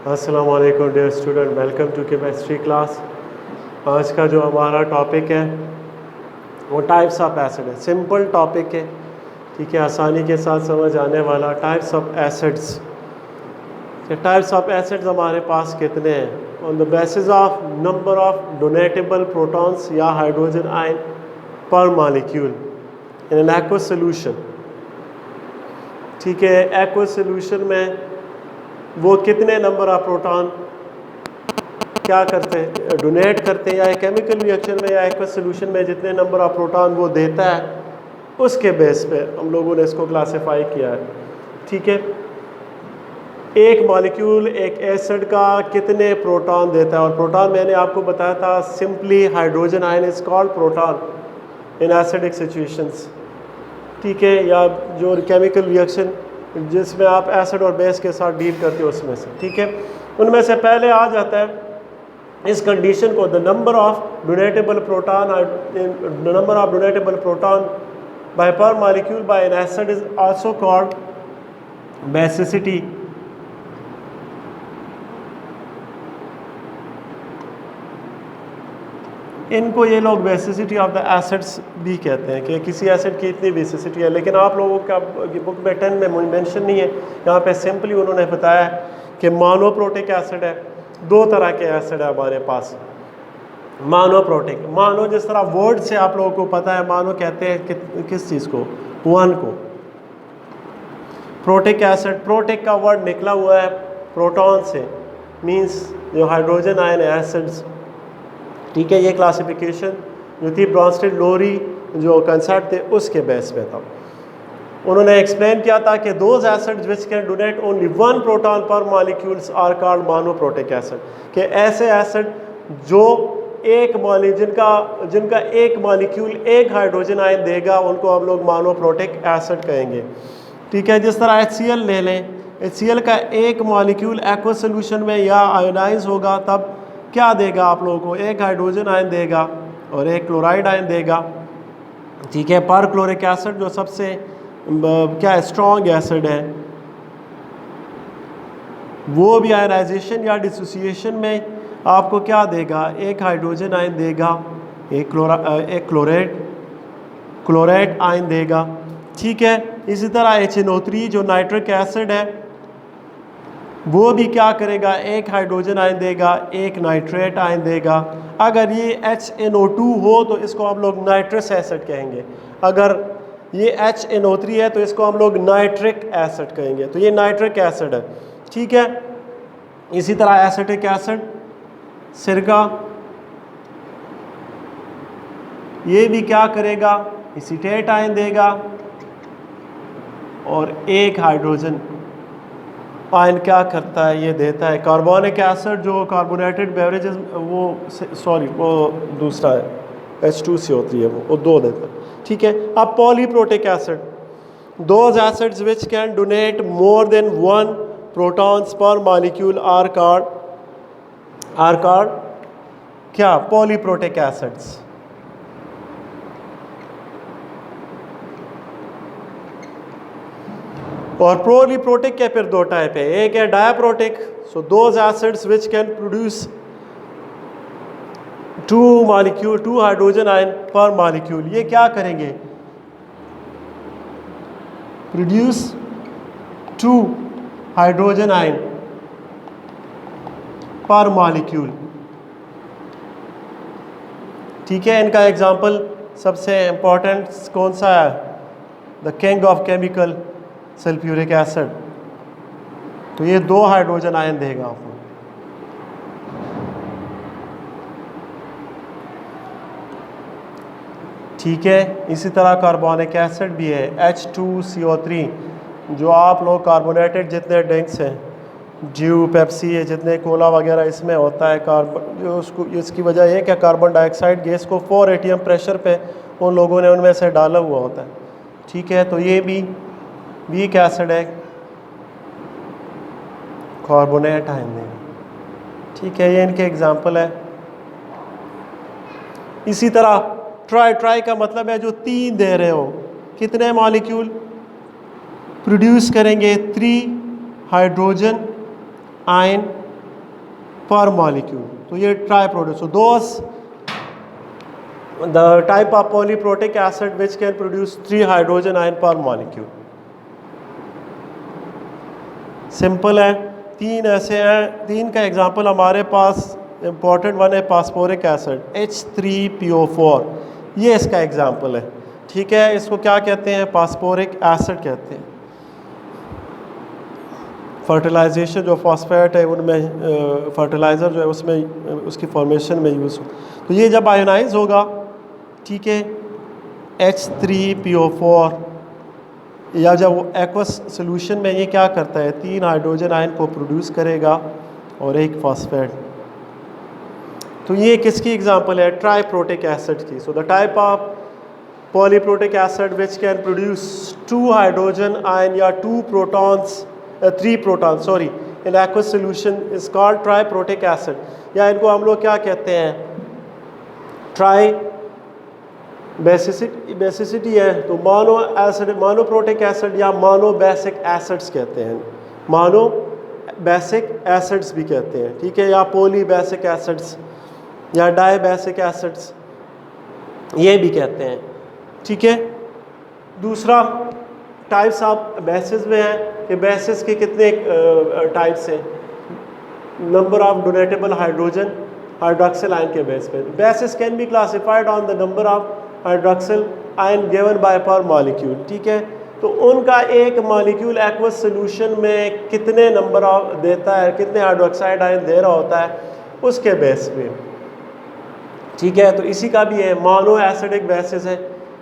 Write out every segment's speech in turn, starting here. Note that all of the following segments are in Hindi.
अस्सलाम वालेकुम dear student, welcome to chemistry class. आज का जो हमारा टॉपिक है वो टाइप्स ऑफ एसिड है। सिंपल टॉपिक है, ठीक है, आसानी के साथ समझ आने वाला। Types of acids, types of acids हमारे पास कितने हैं? On the basis of number of donatable protons या hydrogen ion per molecule in an aqueous solution. ठीक है, एक्वस सोल्यूशन में वो कितने नंबर ऑफ प्रोटॉन क्या करते हैं, डोनेट करते हैं, या केमिकल रिएक्शन में या एक्वस सोल्यूशन में जितने नंबर ऑफ प्रोटॉन वो देता है, उसके बेस पे हम लोगों ने इसको क्लासिफाई किया है। ठीक है, एक मॉलिक्यूल एक एसिड का कितने प्रोटॉन देता है, और प्रोटॉन मैंने आपको बताया था simply hydrogen ion is called proton in acidic situations. ठीक है, या जो केमिकल रिएक्शन जिसमें आप एसिड और बेस के साथ डील करते हो उसमें से। ठीक है, उनमें से पहले आ जाता है इस कंडीशन को the number of donatable proton, number of donatable proton by per molecule by an acid is also called basicity. इनको ये लोग बेसिसिटी ऑफ द एसिड्स भी कहते हैं कि किसी एसिड की इतनी बेसिसिटी है। लेकिन आप लोगों का बुक में 10 में मेंशन नहीं है, यहाँ पे सिंपली उन्होंने बताया कि मोनोप्रोटिक एसिड है। दो तरह के एसिड है हमारे पास। मोनोप्रोटिक, मानो जिस तरह वर्ड से आप लोगों को पता है, मानो कहते हैं किस चीज़ को, वन को। प्रोटिक एसिड, प्रोटिक का वर्ड निकला हुआ है प्रोटॉन से, मीन्स जो हाइड्रोजन आयन एसिड्स। ठीक है, ये क्लासिफिकेशन जो थी ब्रॉन्स्टेड लोरी जो कंसेप्ट थे उसके बेस पे था। उन्होंने एक्सप्लेन किया था कि those acids which can donate only one proton per molecules are called monoprotic acid. कि ऐसे एसिड जो जिनका एक मॉलिक्यूल एक हाइड्रोजन आयन देगा उनको हम लोग मोनोप्रोटिक एसिड कहेंगे। ठीक है, जिस तरह HCl ले लें, HCl का एक मॉलिक्यूल एक्वस सोल्यूशन में या आयोनाइज होगा तब क्या देगा आप लोगों को, एक हाइड्रोजन आयन देगा और एक क्लोराइड आयन देगा। ठीक है, पर क्लोरिक एसिड जो सबसे क्या स्ट्रॉन्ग एसिड है, वो भी आयनाइजेशन या डिसोसिएशन में आपको क्या देगा, एक हाइड्रोजन आयन देगा, एक क्लोराइड आयन देगा। ठीक है, इसी तरह HNO3 जो नाइट्रिक एसिड है वो भी क्या करेगा, एक हाइड्रोजन आयन देगा, एक नाइट्रेट आयन देगा। अगर ये HNO2 हो तो इसको हम लोग नाइट्रस एसिड कहेंगे। अगर ये HNO3 है तो इसको हम लोग नाइट्रिक एसिड कहेंगे। तो ये नाइट्रिक एसिड है। ठीक है, इसी तरह एसिटिक एसिड, सिरका, ये भी क्या करेगा, एसीटेट आयन देगा और एक हाइड्रोजन आयन क्या करता है, ये देता है। कार्बोनिक एसिड जो कार्बोनेटेड बेवरेजेस, वो दूसरा है, H2CO3 है, वो दो देता है। ठीक है, अब polyprotic acid, those acids which can donate more than one protons per molecule are called क्या, पॉलीप्रोटिक एसिड्स। और पॉलीप्रोटिक के फिर दो टाइप है, एक है diprotic, so those acids which can produce two hydrogen ion per molecule. ये क्या करेंगे, produce 2 hydrogen ion per molecule. ठीक है, इनका एग्जांपल सबसे इंपॉर्टेंट कौन सा है, the king of chemical sulphuric acid. तो ये 2 हाइड्रोजन आयन देगा आपको। ठीक है, इसी तरह कार्बोनिक एसिड भी है, H2CO3 जो आप लोग कार्बोनेटेड जितने ड्रिंक्स हैं, ड्यू, पेप्सी है, जितने कोला वगैरह इसमें होता है कार्बन, जो उसको इसकी वजह यह कि कार्बन डाइऑक्साइड गैस को 4 atm प्रेशर पे उन लोगों ने उनमें से डाला हुआ होता है। ठीक है, तो ये भी वीक एसिड है, कार्बोनेट आयन देगा। ठीक है, ये इनके एग्जाम्पल है। इसी तरह ट्राई का मतलब है जो 3 दे रहे हो, कितने मॉलिक्यूल प्रोड्यूस करेंगे, 3 हाइड्रोजन आयन per molecule. तो ये try produce. So those the type of polyprotic acid which can produce 3 hydrogen ion per molecule. Simple है. 3 ऐसे हैं. 3 का एग्जांपल हमारे पास इंपॉर्टेंट वन है फास्फोरिक एसिड H3PO4. ये इसका एग्जांपल है. ठीक है. इसको क्या कहते हैं? फास्फोरिक एसिड कहते हैं. फर्टिलाइजेशन जो फॉस्फेट है उनमें फर्टिलाइज़र जो है उसमें उसकी फॉर्मेशन में यूज़ हो. तो ये जब आयोनाइज होगा, ठीक है, H3PO4 या जब वो एक्वस सोल्यूशन में ये क्या करता है? 3 हाइड्रोजन आयन को प्रोड्यूस करेगा और एक फॉस्फेट. तो ये किसकी एग्जांपल है? ट्राइप्रोटिक एसिड की. So the type of polyprotic acid which can produce 2 hydrogen ion या 3 proton in aqueous solution is called triprotic acid. या इनको हम लोग क्या कहते हैं? ट्राई बेसिसिटी है. तो मोनो एसिड, मोनोप्रोटिक एसिड या मोनो बेसिक एसिड्स कहते हैं. मोनो बेसिक एसिड्स भी कहते हैं. ठीक है. या पोली बेसिक एसिड्स या डाई बेसिक एसिड्स ये भी कहते हैं. ठीक है. दूसरा टाइप्स ऑफ बेसिस में है कि बेसिस के कितने टाइप्स हैं. Number of donatable hydrogen hydroxyl ion के बेस पे. Bases can be classified on the number of hydroxyl ion given by per molecule. ठीक है. तो उनका एक मॉलिक्यूल एक्वस सोल्यूशन में कितने नंबर ऑफ देता है, कितने हाइड्रोक्साइड आयन दे रहा होता है, उसके बेस पे. ठीक है. तो इसी का भी है मोनो एसिडिक बेसिस है.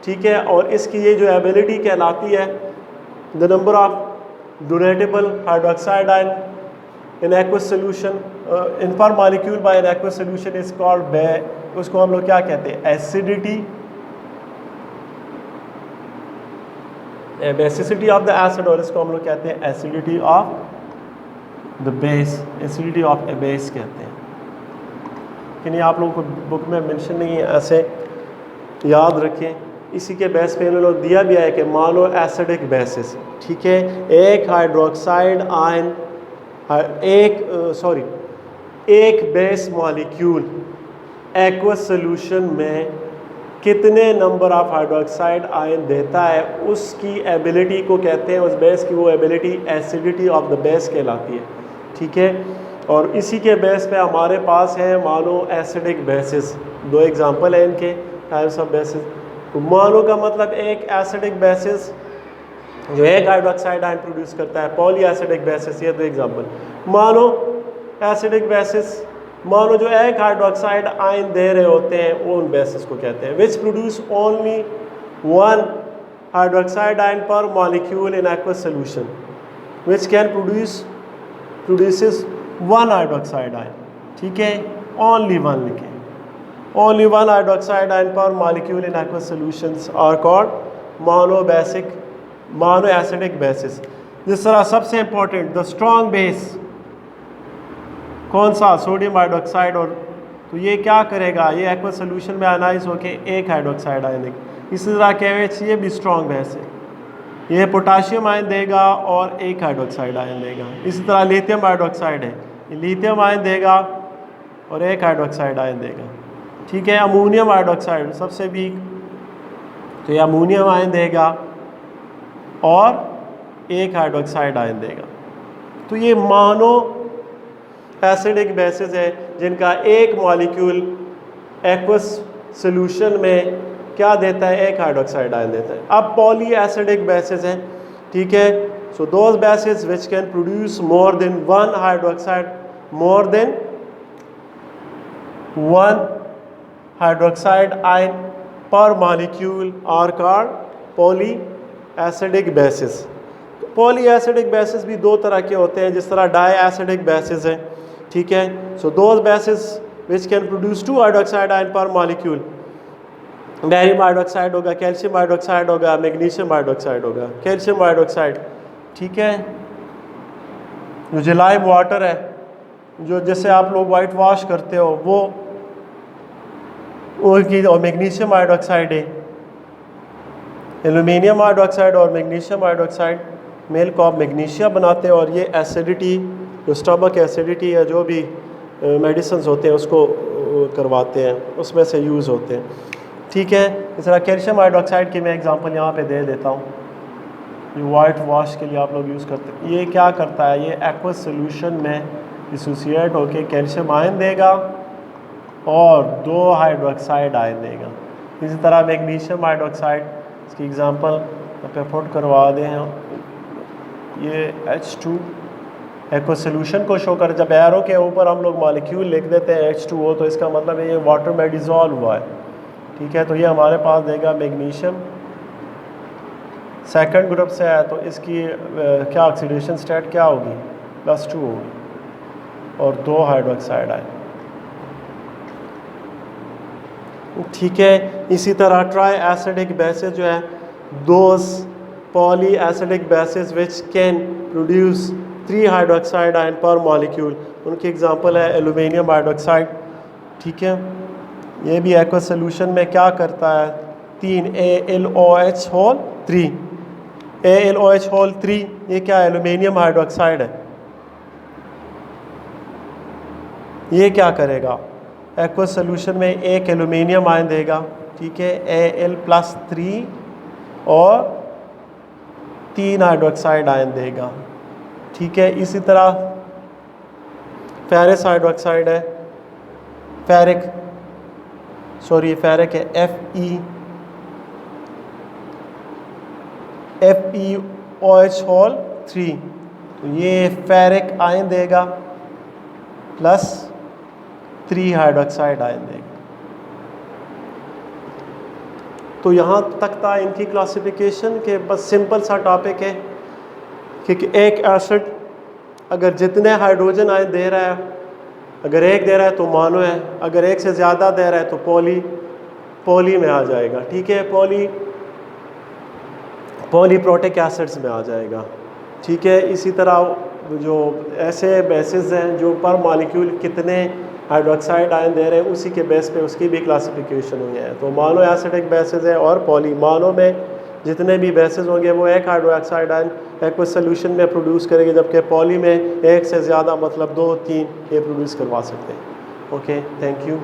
ठीक है. और इसकी ये जो एबिलिटी कहलाती है the number of donatable hydroxide ion in aqueous solution in per molecule by an aqueous solution is called उसको हम लोग क्या कहते हैं? Acidity, basicity of the acid. और इसको हम लोग कहते हैं acidity of the base, acidity of a base कहते हैं. कि नहीं, आप लोगों को बुक में मेंशन नहीं है, ऐसे याद रखें. इसी के बेस पे इन्होंने दिया भी है कि मोनो एसिडिक बेसिस. ठीक है. एक हाइड्रोक्साइड आयन एक बेस मॉलिक्यूल एक्वस सोल्यूशन में कितने नंबर ऑफ हाइड्रोक्साइड आयन देता है, उसकी एबिलिटी को कहते हैं, उस बेस की वो ability acidity of the base कहलाती है. ठीक है. और इसी के बेस पे हमारे पास है मोनो एसिडिक बेसिस. 2 एग्जांपल है इनके टाइप्स ऑफ बेसिस. तो मोनो का मतलब एक एसिडिक बेसिस जो एक हाइड्रोक्साइड आयन प्रोड्यूस करता है. पॉली एसिडिक बेसिस, ये 2 example. Mono acidic basis, mono जो एक हाइड्रोक्साइड आयन दे रहे होते हैं वो उन बेसिस को कहते हैं. Which produce only 1 hydroxide ion per molecule in aqueous solution which can produces 1 hydroxide ion. ठीक है. ओनली 1 लिखें. Only 1 hydroxide ion per molecule in aqueous solutions are called monoacidic bases. जिस तरह सबसे इम्पोर्टेंट द स्ट्रॉन्ग बेस कौन सा? Sodium hydroxide. और तो ये क्या करेगा? ये एक्वस सोल्यूशन में आयनाइज होके एक हाइड्रोक्साइड आयन देगा. इसी तरह KOH ये भी स्ट्रॉन्ग बेस है. ये पोटाशियम आयन देगा और एक हाइड्रोक्साइड आयन देगा. इसी तरह लिथियम हाइड्रोक्साइड है, लिथियम आयन देगा और एक हाइड्रोक्साइड आयन देगा. ठीक है. अमोनियम हाइड्रोक्साइड सबसे वीक, तो ये अमोनियम आयन देगा और एक हाइड्रोक्साइड आयन देगा. तो ये मोनो एसिडिक बेसिस है जिनका एक मॉलिक्यूल एक्वस सोल्यूशन में क्या देता है? एक हाइड्रोक्साइड आयन देता है. अब पॉली एसिडिक बेसिस है. ठीक है. So those bases which can produce more than 1 hydroxide, more than 1 hydroxide ion per molecule are called poly acidic bases. Poly acidic bases भी 2 तरह के होते हैं, जिस तरह डाई एसिडिक बेसिस है. ठीक है. So those bases which can produce 2 hydroxide ion per molecule. Barium hydroxide होगा, कैल्शियम हाइड्रोक्साइड होगा, मैग्नीशियम हाइड्रोक्साइड होगा. कैल्शियम हाइड्रोक्साइड, ठीक है, जो जिलाइम वाटर है, जो जैसे आप लोग वाइट वॉश करते हो वो की, और मैग्नीशियम हाइड्रोक्साइड है. एल्यूमिनियम हाइड्रोक्साइड और magnesium hydroxide milk of magnesia बनाते हैं. और ये एसिडिटी, जो स्टमक एसिडिटी है, जो भी मेडिसिन होते हैं उसको करवाते हैं, उसमें से यूज़ होते हैं। ठीक है, इस तरह कैल्शियम हाइड्रोक्साइड की मैं एग्जांपल यहाँ पे दे देता हूँ। ये वाइट वॉश के लिए आप लोग यूज़ करते हैं। ये क्या करता है, ये एक्वस सोल्यूशन में डिसोसिएट होके कैल्शियम आयन देगा और 2 हाइड्रोक्साइड आयन देगा। इसी तरह मैग्नीशियम हाइड्रोक्साइड, इसकी एग्जांपल पे पुट करवा दें हम। ये H2 एक्वस सोल्यूशन को शो कर, जब एरो के ऊपर हम लोग मॉलिक्यूल लिख देते हैं H2O तो इसका मतलब है ये वाटर में डिज़ोल्व हुआ है। ठीक है, तो ये हमारे पास देगा मैग्नीशियम, सेकंड ग्रुप से है तो इसकी क्या ऑक्सीडेशन स्टेट क्या होगी, +2 होगी और 2 हाइड्रोक्साइड आए। ठीक है, इसी तरह ट्राई एसिडिक बेसिस जो है, those poly acidic basis which can produce 3 hydroxide ion per molecule, उनकी एग्जांपल है एल्यूमिनियम हाइड्रोक्साइड। ठीक है, ये भी एक्वस सोल्यूशन में क्या करता है, 3 AlOH3 AlOH3, ये क्या एल्यूमिनियम हाइड्रोक्साइड है। ये क्या करेगा, एक्वस सोल्यूशन में एक एल्यूमिनियम आयन देगा, ठीक है, Al+3 और 3 हाइड्रोक्साइड आयन देगा। ठीक है, इसी तरह फेरस हाइड्रोक्साइड है, फेरिक है FeOH3, तो ये फेरिक आयन देगा +3 हाइड्रोक्साइड आयन देगा। तो यहाँ तक था इनकी क्लासिफिकेशन के, बस सिंपल सा टॉपिक है कि एक एसिड अगर जितने हाइड्रोजन आयन दे रहा है, अगर एक दे रहा है तो मोनो है, अगर एक से ज़्यादा दे रहा है तो पॉली में आ जाएगा। ठीक है, पॉलीप्रोटिक एसिड्स में आ जाएगा। ठीक है, इसी तरह जो ऐसे बेसिस हैं जो पर मॉलिक्यूल कितने हाइड्रोक्साइड आयन दे रहे हैं उसी के बेस पे उसकी भी क्लासिफिकेशन हुई है। तो मोनो एसिडिक बेसिस है और पॉली, मोनो में जितने भी बेसिस होंगे वो एक हाइड्रोक्साइड आयन एक्वस सोल्यूशन में प्रोड्यूस करेंगे, जबकि पॉली में एक से ज़्यादा मतलब 2-3 ये प्रोड्यूस करवा सकते हैं। Okay, thank you.